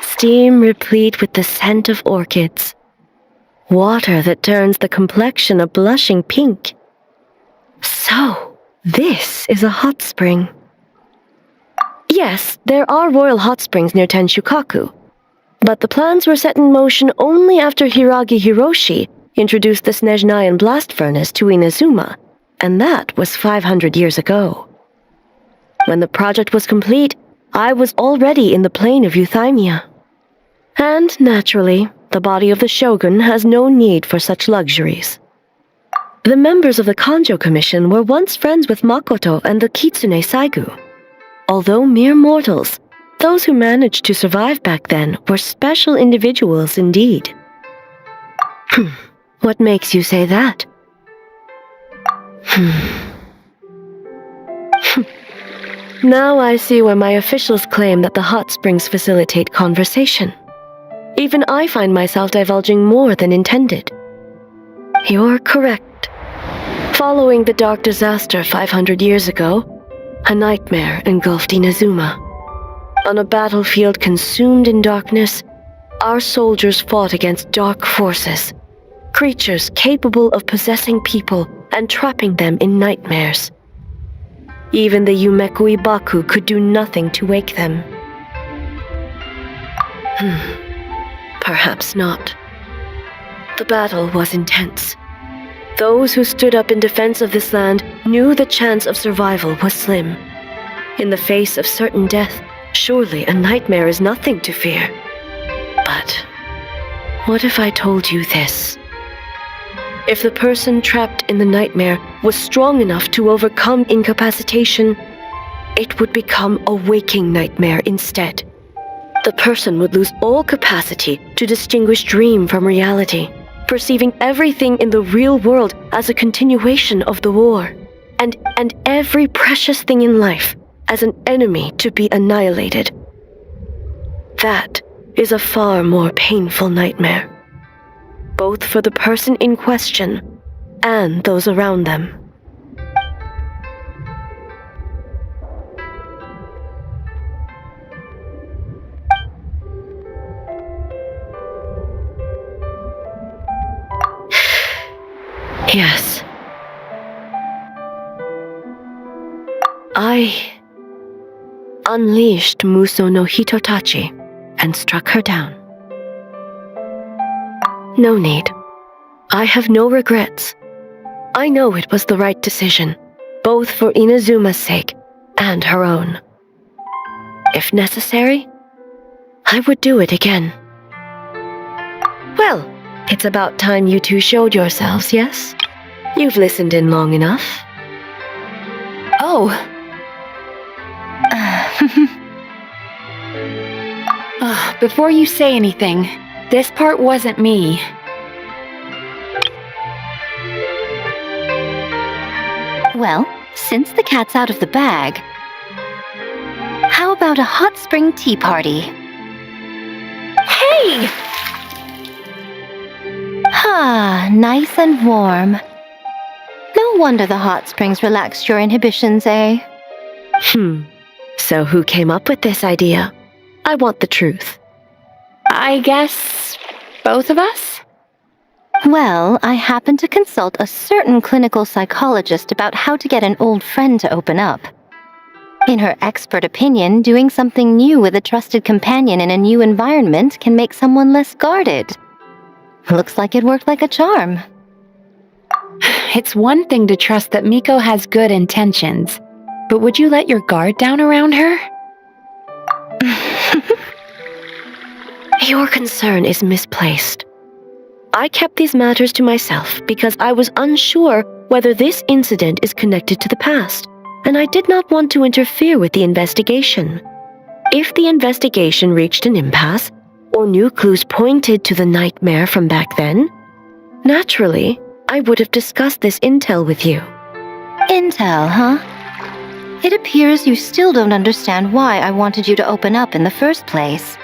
Steam replete with the scent of orchids. Water that turns the complexion a blushing pink. So, this is a hot spring. Yes, there are royal hot springs near Tenshukaku, but the plans were set in motion only after Hiragi Hiroshi introduced the Snezhnayan blast furnace to Inazuma, and that was 500 years ago. When the project was complete, I was already in the plain of Euthymia. And, naturally, the body of the shogun has no need for such luxuries. The members of the Kanjo Commission were once friends with Makoto and the Kitsune Saigu. Although mere mortals, those who managed to survive back then were special individuals indeed. What makes you say that? Now I see why my officials claim that the hot springs facilitate conversation. Even I find myself divulging more than intended. You're correct. Following the dark disaster 500 years ago, a nightmare engulfed Inazuma. On a battlefield consumed in darkness, our soldiers fought against dark forces, creatures capable of possessing people and trapping them in nightmares. Even the Yumeku Ibaku could do nothing to wake them. Perhaps not. The battle was intense. Those who stood up in defense of this land knew the chance of survival was slim. In the face of certain death, surely a nightmare is nothing to fear. But what if I told you this? If the person trapped in the nightmare was strong enough to overcome incapacitation, it would become a waking nightmare instead. The person would lose all capacity to distinguish dream from reality, perceiving everything in the real world as a continuation of the war, and every precious thing in life as an enemy to be annihilated. That is a far more painful nightmare, both for the person in question and those around them. Yes. I unleashed Muso no Hitotachi and struck her down. No need. I have no regrets. I know it was the right decision, both for Inazuma's sake and her own. If necessary, I would do it again. Well, it's about time you two showed yourselves, yes? You've listened in long enough. Oh. Before you say anything, this part wasn't me. Well, since the cat's out of the bag, how about a hot spring tea party? Hey! Nice and warm. No wonder the hot springs relaxed your inhibitions, eh? So who came up with this idea? I want the truth. I guess both of us? Well, I happened to consult a certain clinical psychologist about how to get an old friend to open up. In her expert opinion, doing something new with a trusted companion in a new environment can make someone less guarded. Looks like it worked like a charm. It's one thing to trust that Miko has good intentions, but would you let your guard down around her? Your concern is misplaced. I kept these matters to myself because I was unsure whether this incident is connected to the past, and I did not want to interfere with the investigation. If the investigation reached an impasse, or new clues pointed to the nightmare from back then, naturally, I would have discussed this intel with you. Intel, huh? It appears you still don't understand why I wanted you to open up in the first place.